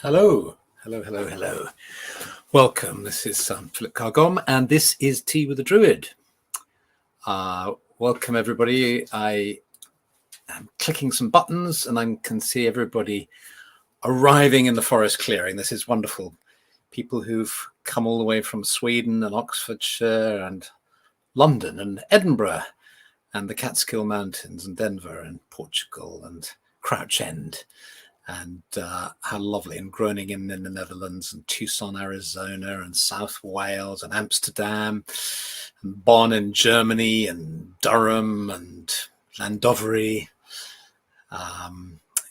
Hello, hello, hello, hello. Welcome. This is Philip Carr-Gomm, and this is Tea with the Druid. Welcome, everybody. I am clicking some buttons, and I can see everybody arriving in the forest clearing. This is wonderful. People who've come all the way from Sweden and Oxfordshire and London and Edinburgh and the Catskill Mountains and Denver and Portugal and Crouch End. And how lovely, and Groningen in the Netherlands, and Tucson, Arizona, and South Wales, and Amsterdam, and Bonn in Germany, and Durham, and Landovery.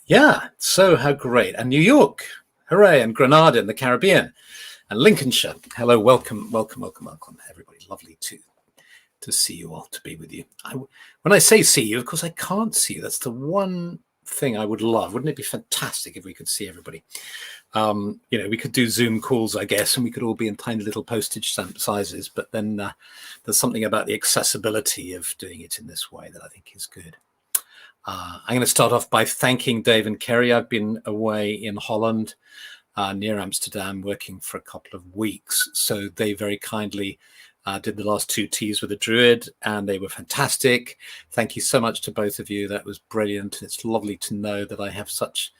Yeah, so how great. And New York, hooray, and Grenada in the Caribbean, and Lincolnshire. Hello, welcome, welcome, welcome, welcome, everybody. Lovely to see you all, to be with you. When I say see you, of course, I can't see you. That's the one thing I would love. Wouldn't it be fantastic if we could see everybody? We could do Zoom calls, I guess, and we could all be in tiny little postage stamp sizes, but then there's something about the accessibility of doing it in this way that I think is good. I'm going to start off by thanking Dave and Kerry. I've been away in Holland near Amsterdam working for a couple of weeks, so they very kindly did the last 2 teas with a Druid, and they were fantastic. Thank you so much to both of you. That was brilliant. It's lovely to know that I have such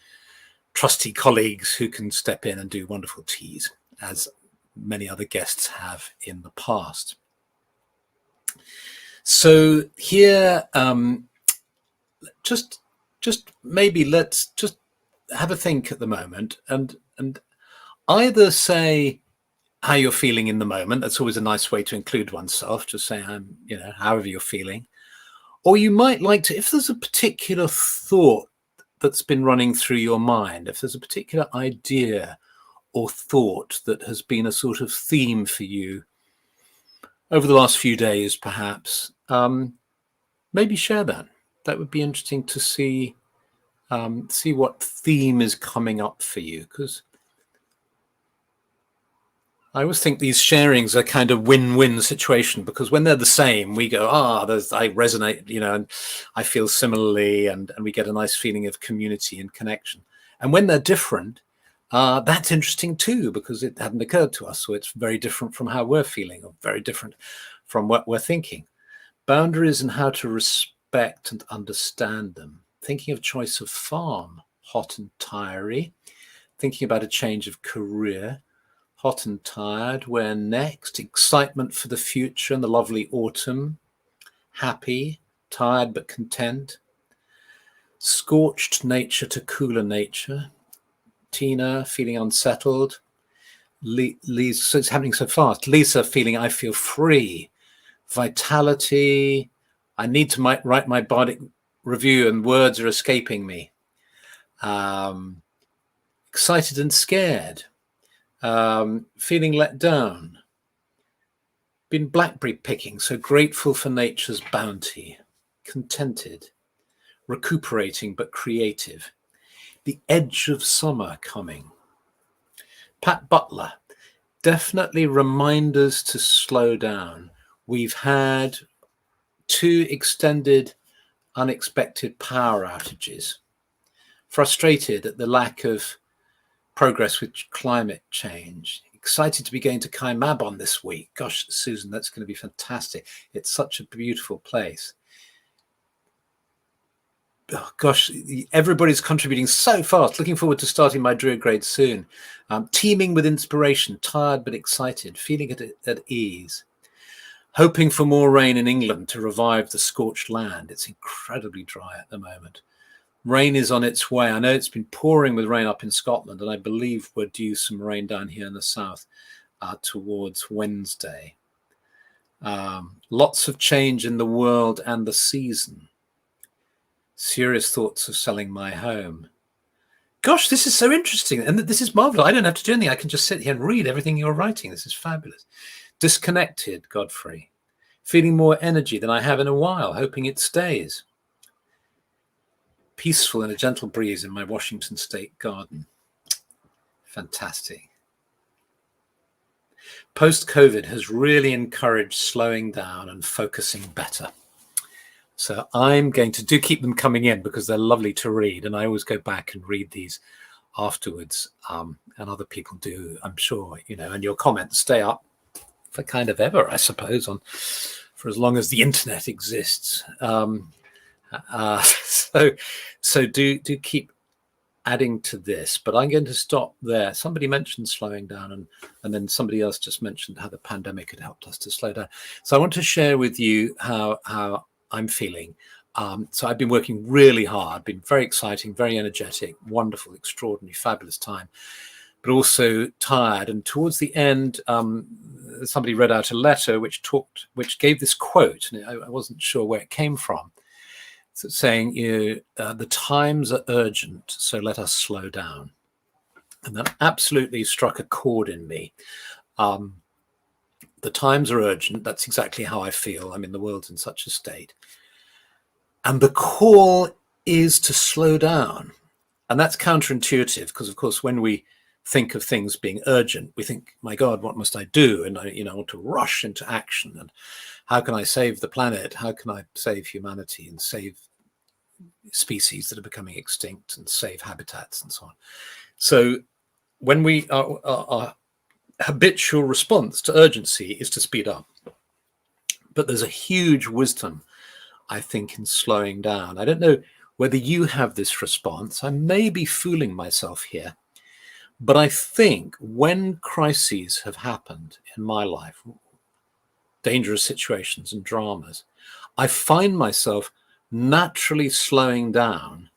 trusty colleagues who can step in and do wonderful teas, as many other guests have in the past. So here, just maybe let's just have a think at the moment, and either say how you're feeling in the moment. That's always a nice way to include oneself. Just say, however you're feeling. Or you might like to, if there's a particular thought that's been running through your mind, if there's a particular idea or thought that has been a sort of theme for you over the last few days, perhaps, maybe share that. That would be interesting to see what theme is coming up for you, because I always think these sharings are kind of win-win situation, because when they're the same, we go, I resonate, and I feel similarly, and we get a nice feeling of community and connection. And when they're different, that's interesting too, because it hadn't occurred to us. So it's very different from how we're feeling, or very different from what we're thinking. Boundaries and how to respect and understand them. Thinking of choice of farm, hot and tiring. Thinking about a change of career. Hot and tired, where next? Excitement for the future and the lovely autumn. Happy, tired but content. Scorched nature to cooler nature. Tina feeling unsettled. Lisa, so it's happening so fast. Lisa feeling I feel free. Vitality. I need to write my body review and words are escaping me. Excited and scared. Feeling let down, been blackberry picking, so grateful for nature's bounty, contented, recuperating but creative, the edge of summer coming. Pat Butler, definitely reminders to slow down. We've had 2 extended, unexpected power outages, frustrated at the lack of progress with climate change. Excited to be going to Kaimabon this week. Gosh, Susan, that's going to be fantastic. It's such a beautiful place. Oh, gosh, everybody's contributing so fast. Looking forward to starting my Druid grade soon. Teeming with inspiration, tired but excited, feeling at ease. Hoping for more rain in England to revive the scorched land. It's incredibly dry at the moment. Rain is on its way. I know it's been pouring with rain up in Scotland, and I believe we're due some rain down here in the south towards Wednesday. Lots of change in the world and the season. Serious thoughts of selling my home. Gosh, this is so interesting. And this is marvelous. I don't have to do anything. I can just sit here and read everything you're writing. This is fabulous. Disconnected, Godfrey. Feeling more energy than I have in a while, hoping it stays. Peaceful in a gentle breeze in my Washington State garden. Fantastic. Post-COVID has really encouraged slowing down and focusing better. So I'm going to do keep them coming in because they're lovely to read. And I always go back and read these afterwards. And other people do, I'm sure, you know, and your comments stay up for kind of ever, I suppose, for as long as the internet exists. So do keep adding to this, but I'm going to stop there. Somebody mentioned slowing down, and then somebody else just mentioned how the pandemic had helped us to slow down. So I want to share with you how I'm feeling. So I've been working really hard, been very exciting, very energetic, wonderful, extraordinary, fabulous time, but also tired. And towards the end, somebody read out a letter which gave this quote, and I wasn't sure where it came from. So saying, the times are urgent, so let us slow down. And that absolutely struck a chord in me. The times are urgent. That's exactly how I feel. I mean, the world's in such a state. And the call is to slow down. And that's counterintuitive because, of course, when we think of things being urgent, we think, my God, what must I do? And I want to rush into action. And how can I save the planet? How can I save humanity and save species that are becoming extinct and save habitats and so on? So when our habitual response to urgency is to speed up. But there's a huge wisdom, I think, in slowing down. I don't know whether you have this response. I may be fooling myself here. But I think when crises have happened in my life, dangerous situations and dramas, I find myself naturally slowing down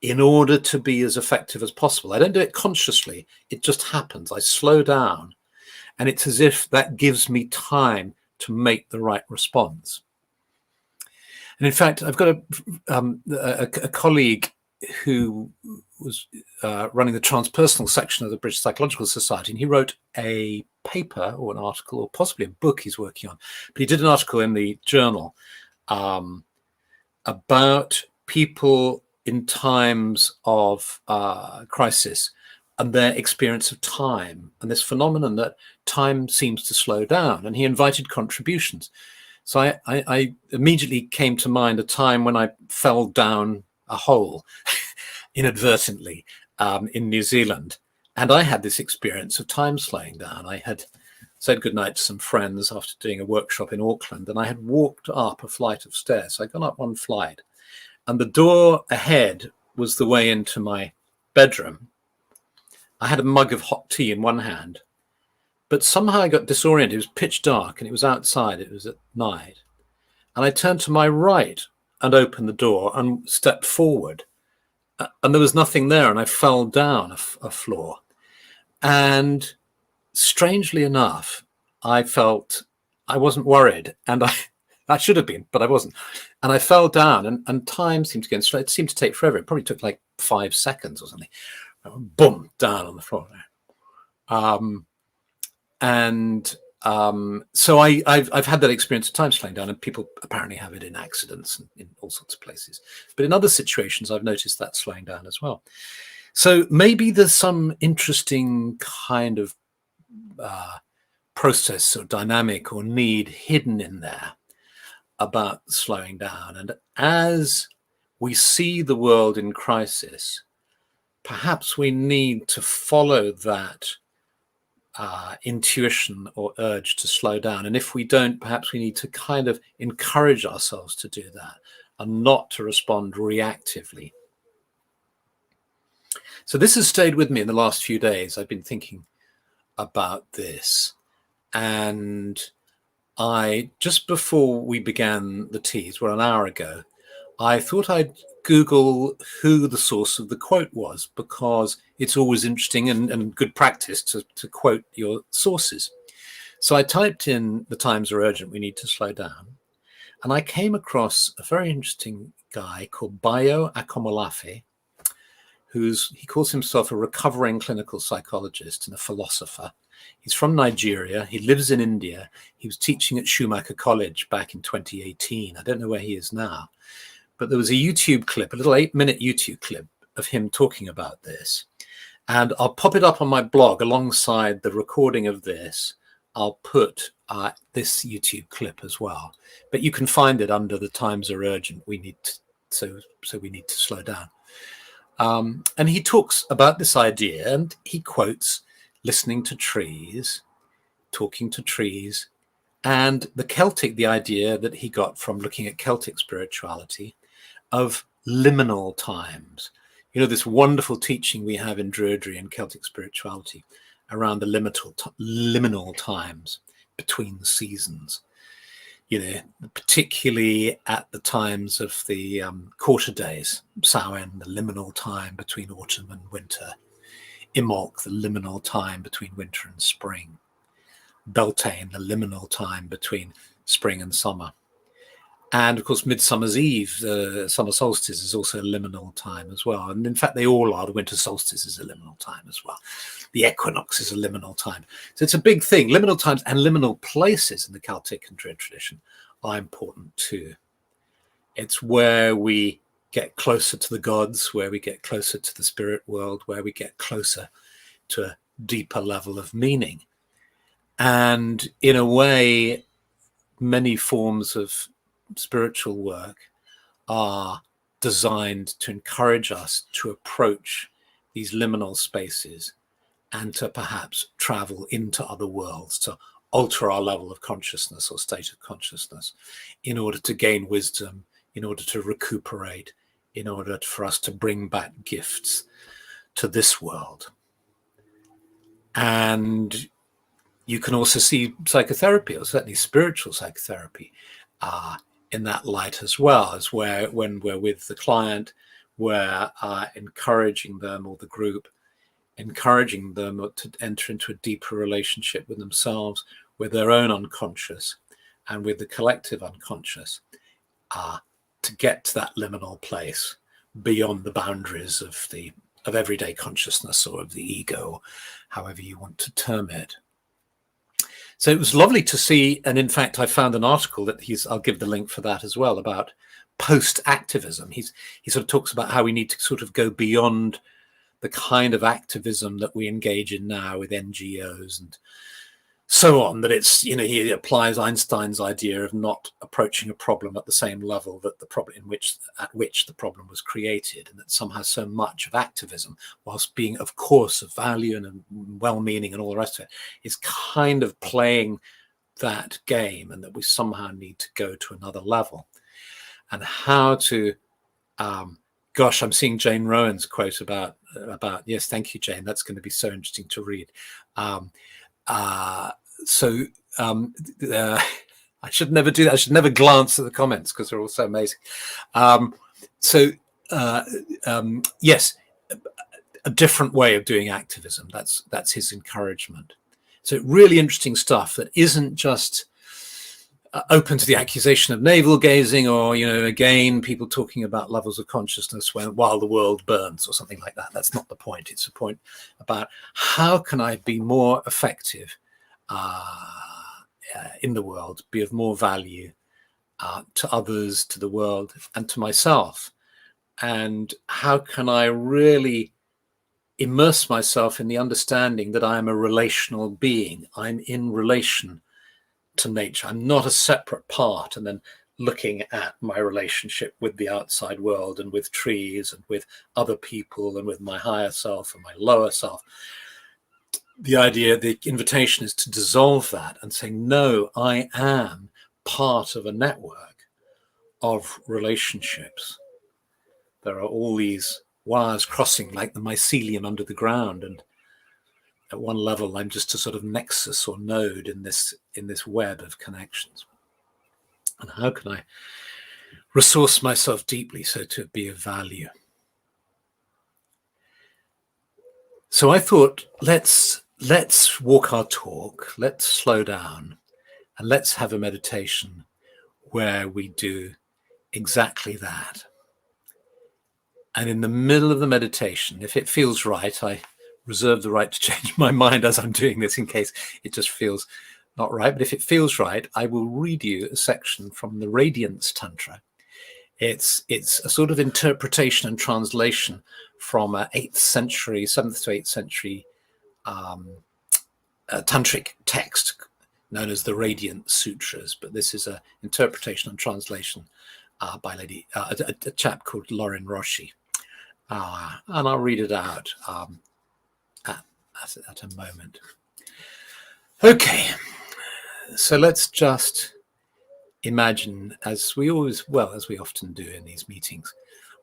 in order to be as effective as possible. I don't do it consciously. It just happens. I slow down, and it's as if that gives me time to make the right response. And in fact, I've got a colleague who was running the transpersonal section of the British Psychological Society, and he wrote a paper or an article or possibly a book he's working on. But he did an article in the journal about people in times of crisis and their experience of time and this phenomenon that time seems to slow down. And he invited contributions. So I immediately came to mind a time when I fell down a hole inadvertently in New Zealand. And I had this experience of time slowing down. I had said goodnight to some friends after doing a workshop in Auckland, and I had walked up a flight of stairs. So I'd gone up one flight, and the door ahead was the way into my bedroom. I had a mug of hot tea in one hand, but somehow I got disoriented. It was pitch dark, and it was outside. It was at night. And I turned to my right and opened the door and stepped forward. And there was nothing there, and I fell down a floor. And strangely enough, I felt I wasn't worried, and I should have been, but I wasn't. And I fell down, and time seemed to go straight. It seemed to take forever. It probably took like 5 seconds or something. Boom, down on the floor. So I've had that experience of time slowing down, and people apparently have it in accidents and in all sorts of places. But in other situations, I've noticed that slowing down as well. So maybe there's some interesting kind of process or dynamic or need hidden in there about slowing down. And as we see the world in crisis, perhaps we need to follow that intuition or urge to slow down. And if we don't, perhaps we need to kind of encourage ourselves to do that and not to respond reactively. So this has stayed with me in the last few days. I've been thinking about this, and just before we began the teas, well, an hour ago, I thought I'd Google who the source of the quote was, because it's always interesting and good practice to quote your sources. So I typed in "the times are urgent, we need to slow down." And I came across a very interesting guy called Bayo Akomolafe, he calls himself a recovering clinical psychologist and a philosopher. He's from Nigeria. He lives in India. He was teaching at Schumacher College back in 2018. I don't know where he is now. But there was a YouTube clip, a little 8-minute YouTube clip of him talking about this. And I'll pop it up on my blog alongside the recording of this. I'll put this YouTube clip as well. But you can find it under "the times are urgent. We need to, so we need to slow down." And he talks about this idea, and he quotes listening to trees, talking to trees, and the idea that he got from looking at Celtic spirituality of liminal times. You know, this wonderful teaching we have in Druidry and Celtic spirituality around the liminal times between the seasons. You know, particularly at the times of the quarter days, Samhain, the liminal time between autumn and winter, Imbolc, the liminal time between winter and spring, Beltane, the liminal time between spring and summer. And of course, Midsummer's Eve, the summer solstice, is also a liminal time as well. And in fact, they all are. The winter solstice is a liminal time as well. The equinox is a liminal time. So it's a big thing. Liminal times and liminal places in the Celtic and Druid tradition are important too. It's where we get closer to the gods, where we get closer to the spirit world, where we get closer to a deeper level of meaning. And in a way, many forms of spiritual work are designed to encourage us to approach these liminal spaces and to perhaps travel into other worlds, to alter our level of consciousness or state of consciousness in order to gain wisdom, in order to recuperate, in order for us to bring back gifts to this world. And you can also see psychotherapy, or certainly spiritual psychotherapy, in that light as well, as when we're with the client, we're encouraging them, or the group, encouraging them to enter into a deeper relationship with themselves, with their own unconscious, and with the collective unconscious, to get to that liminal place beyond the boundaries of everyday consciousness or of the ego, or however you want to term it. So it was lovely to see, and in fact, I found an article that I'll give the link for that as well, about post-activism. He sort of talks about how we need to sort of go beyond the kind of activism that we engage in now with NGOs and so on, that it's, you know, he applies Einstein's idea of not approaching a problem at the same level that the problem at which the problem was created, and that somehow so much of activism, whilst being of course of value and well-meaning and all the rest of it, is kind of playing that game, and that we somehow need to go to another level. And how to gosh, I'm seeing Jane Rowan's quote about yes, thank you, Jane, that's going to be so interesting to read. I should never do that. I should never glance at the comments because they're all so amazing. Yes, a different way of doing activism. That's his encouragement. So really interesting stuff that isn't just open to the accusation of navel gazing, or, you know, again, people talking about levels of consciousness while the world burns or something like that. That's not the point. It's a point about how can I be more effective in the world, be of more value to others, to the world, and to myself. And how can I really immerse myself in the understanding that I am a relational being. I'm in relation to nature. I'm not a separate part, and then looking at my relationship with the outside world and with trees and with other people and with my higher self and my lower self. The invitation is to dissolve that and say, no, I am part of a network of relationships. There are all these wires crossing like the mycelium under the ground, and at one level, I'm just a sort of nexus or node in this web of connections. And how can I resource myself deeply, so to be of value. So I thought, let's walk our talk, let's slow down, and let's have a meditation where we do exactly that. And in the middle of the meditation, if it feels right, I reserve the right to change my mind as I'm doing this in case it just feels not right. But if it feels right, I will read you a section from the Radiance Tantra. It's a sort of interpretation and translation from an 7th to 8th century tantric text known as the Radiant Sutras. But this is an interpretation and translation by a chap called Lauren Roshi. And I'll read it out at a moment. Okay, so let's just imagine, as we often do in these meetings,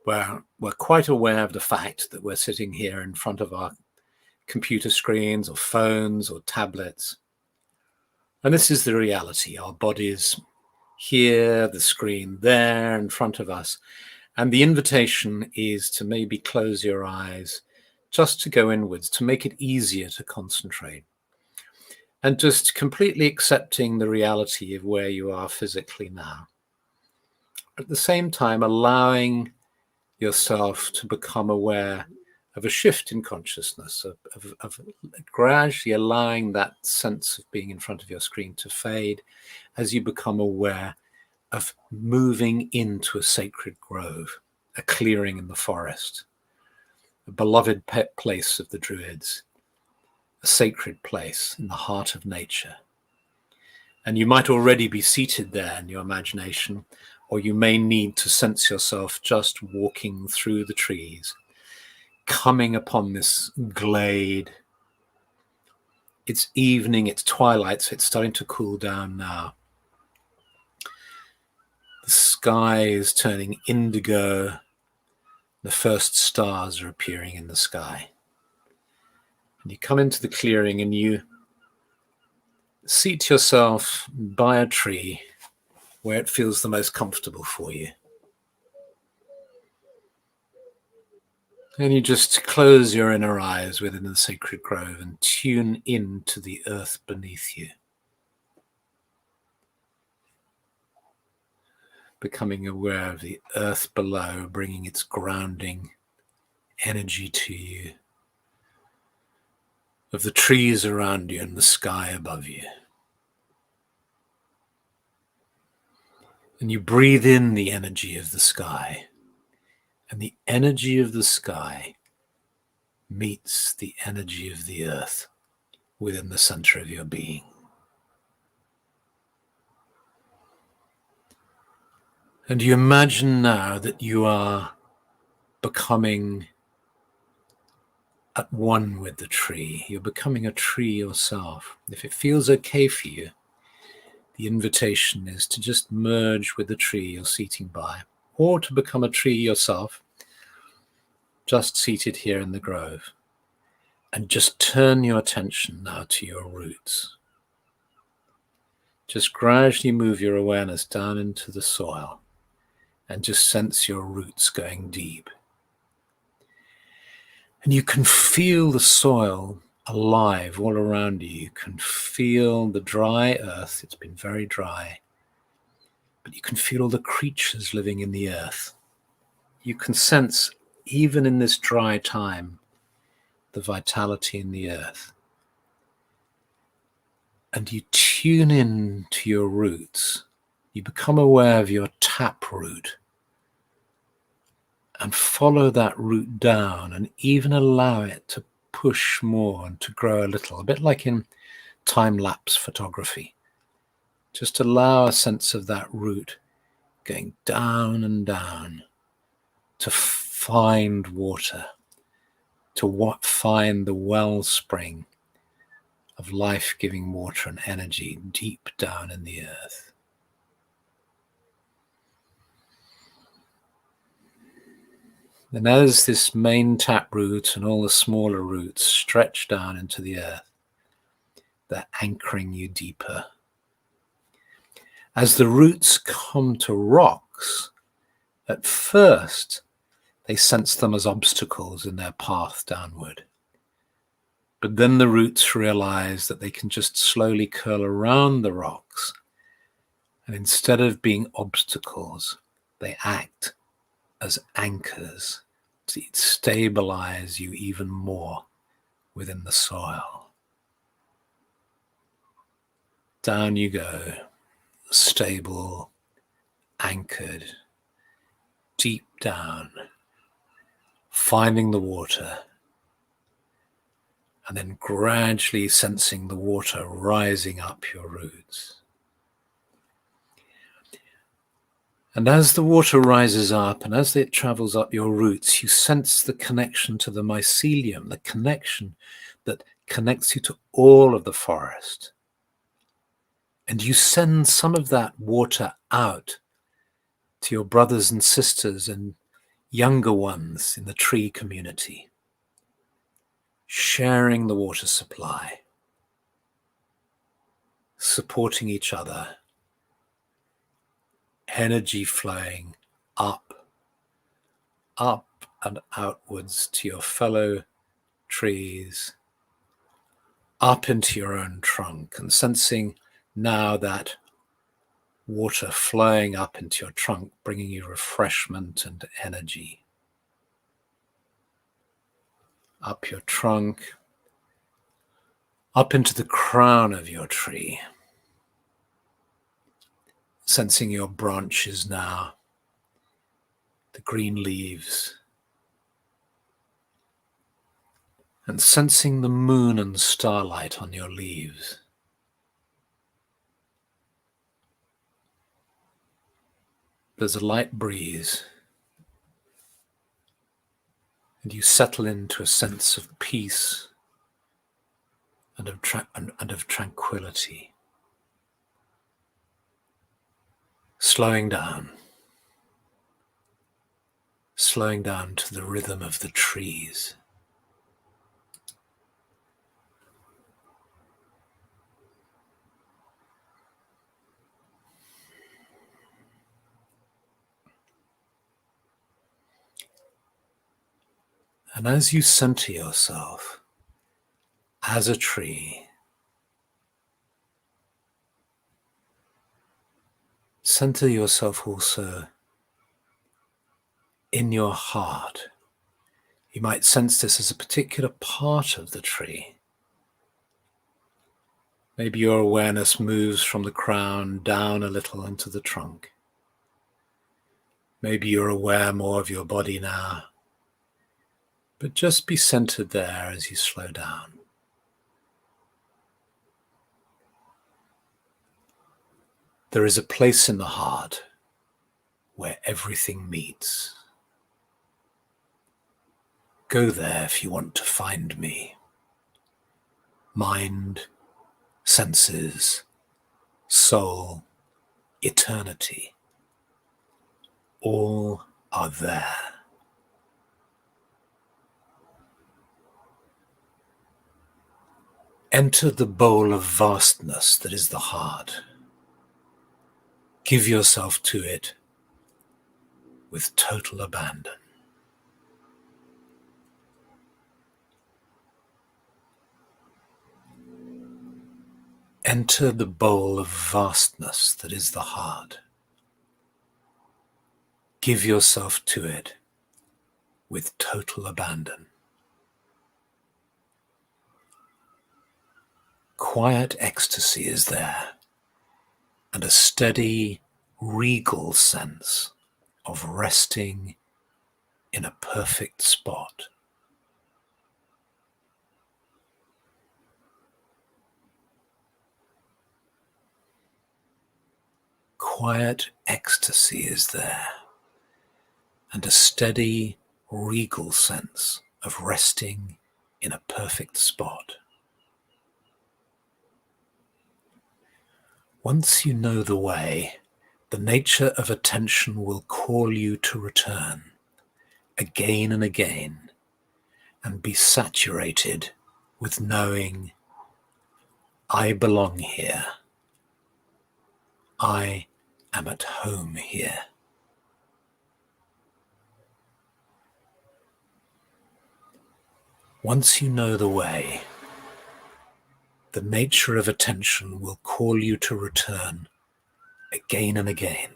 where we're quite aware of the fact that we're sitting here in front of our computer screens or phones or tablets. And this is the reality. Our bodies here, the screen there in front of us. And the invitation is to maybe close your eyes, just to go inwards, to make it easier to concentrate. And just completely accepting the reality of where you are physically now. At the same time, allowing yourself to become aware of a shift in consciousness, of gradually allowing that sense of being in front of your screen to fade as you become aware of moving into a sacred grove, a clearing in the forest, a beloved pet place of the Druids, a sacred place in the heart of nature. And you might already be seated there in your imagination, or you may need to sense yourself just walking through the trees, coming upon this glade. It's evening, it's twilight, so it's starting to cool down now. The sky is turning indigo. The first stars are appearing in the sky. And you come into the clearing and you seat yourself by a tree where it feels the most comfortable for you. And you just close your inner eyes within the sacred grove and tune into the earth beneath you. Becoming aware of the earth below, bringing its grounding energy to you, of the trees around you and the sky above you. And you breathe in the energy of the sky, and the energy of the sky meets the energy of the earth within the center of your being. And you imagine now that you are becoming at one with the tree. You're becoming a tree yourself. If it feels okay for you, the invitation is to just merge with the tree you're seating by, or to become a tree yourself, just seated here in the grove. And just turn your attention now to your roots. Just gradually move your awareness down into the soil and just sense your roots going deep. And you can feel the soil alive all around you. You can feel the dry earth. It's been very dry. But you can feel all the creatures living in the earth. You can sense, even in this dry time, the vitality in the earth. And you tune in to your roots. You become aware of your tap root. And follow that root down and even allow it to push more and to grow a little, a bit like in time-lapse photography. Just allow a sense of that root going down and down to find water, to find the wellspring of life-giving water and energy deep down in the earth. And as this main taproot and all the smaller roots stretch down into the earth, they're anchoring you deeper. As the roots come to rocks, At first, they sense them as obstacles in their path downward. But then the roots realize that they can just slowly curl around the rocks, and instead of being obstacles, they act as anchors to stabilize you even more within the soil. Down you go, stable, anchored, deep down, finding the water, and then gradually sensing the water rising up your roots. And as the water rises up and as it travels up your roots, you sense the connection to the mycelium, the connection that connects you to all of the forest. And you send some of that water out to your brothers and sisters and younger ones in the tree community, sharing the water supply, supporting each other, energy flowing up and outwards to your fellow trees, up into your own trunk, and sensing now that water flowing up into your trunk, bringing you refreshment and energy. Up your trunk, up into the crown of your tree, sensing your branches now, the green leaves, and sensing the moon and starlight on your leaves. There's a light breeze, and you settle into a sense of peace and of tranquility. Slowing down to the rhythm of the trees. And as you center yourself as a tree, center yourself also in your heart. You might sense this as a particular part of the tree. Maybe your awareness moves from the crown down a little into the trunk. Maybe you're aware more of your body now, but just be centered there as you slow down. There is a place in the heart where everything meets. Go there if you want to find me. Mind, senses, soul, eternity, all are there. Enter the bowl of vastness that is the heart. Give yourself to it with total abandon. Enter the bowl of vastness that is the heart. Give yourself to it with total abandon. Quiet ecstasy is there, and a steady, regal sense of resting in a perfect spot. Quiet ecstasy is there, and a steady, regal sense of resting in a perfect spot. Once you know the way, the nature of attention will call you to return again and again and be saturated with knowing, I belong here. I am at home here. Once you know the way, the nature of attention will call you to return again and again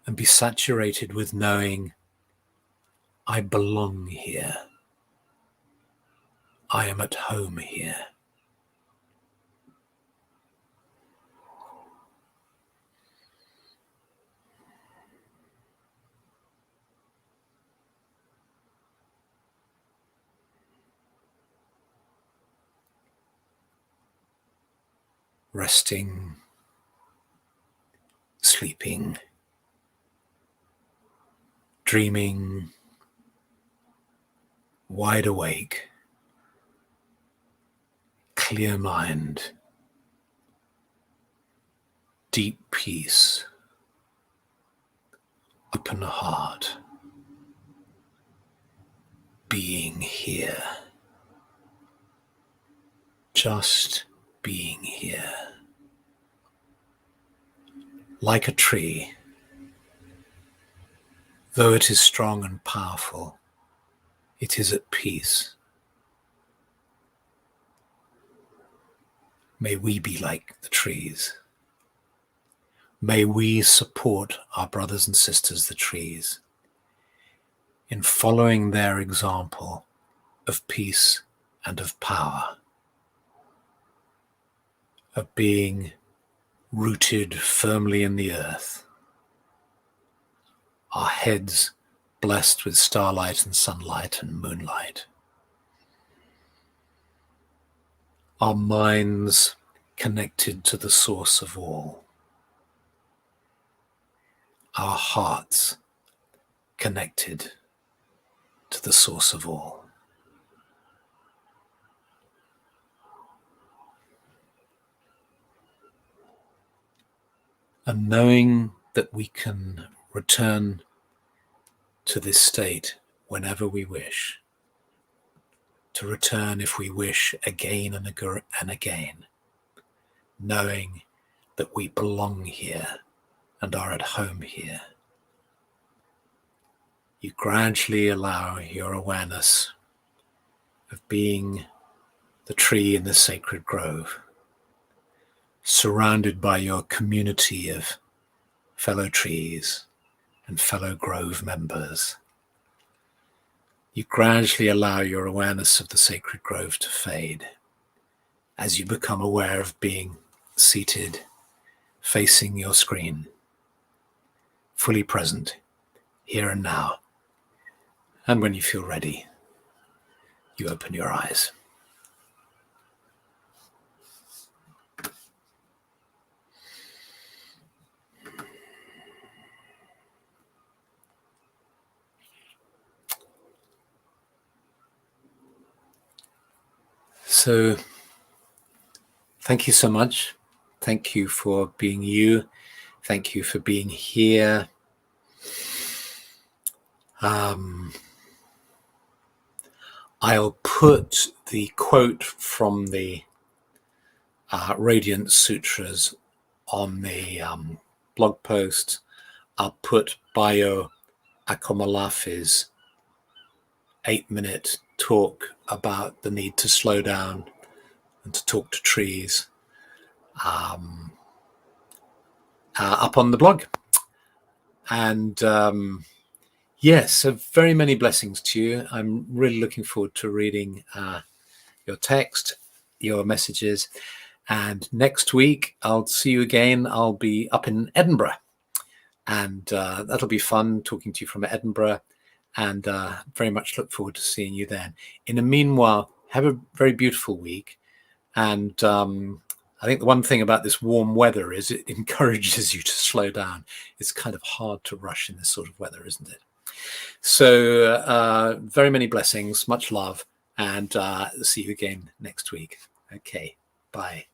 and be saturated with knowing, I belong here. I am at home here. Resting, sleeping, dreaming, wide awake, clear mind, deep peace, open heart, being here, just being here. Like a tree, though it is strong and powerful, it is at peace. May we be like the trees. May we support our brothers and sisters, the trees, in following their example of peace and of power, of being rooted firmly in the earth, our heads blessed with starlight and sunlight and moonlight, our minds connected to the source of all, our hearts connected to the source of all. And knowing that we can return to this state whenever we wish, to return if we wish again and again, knowing that we belong here and are at home here. You gradually allow your awareness of being the tree in the sacred grove, surrounded by your community of fellow trees and fellow grove members. You gradually allow your awareness of the sacred grove to fade as you become aware of being seated, facing your screen, fully present, here and now. And when you feel ready, you open your eyes. So, thank you so much. Thank you for being you. Thank you for being here. I'll put the quote from the Radiant Sutras on the blog post. I'll put Bayo Akomolafi's 8-minute talk about the need to slow down and to talk to trees up on the blog. And yes, so very many blessings to you. I'm really looking forward to reading your text, your messages. And next week, I'll see you again. I'll be up in Edinburgh. And that'll be fun talking to you from Edinburgh. And very much look forward to seeing you then. In the meanwhile, have a very beautiful week. And I think the one thing about this warm weather is it encourages you to slow down. It's kind of hard to rush in this sort of weather, isn't it? So very many blessings, much love, and see you again next week. Okay, bye.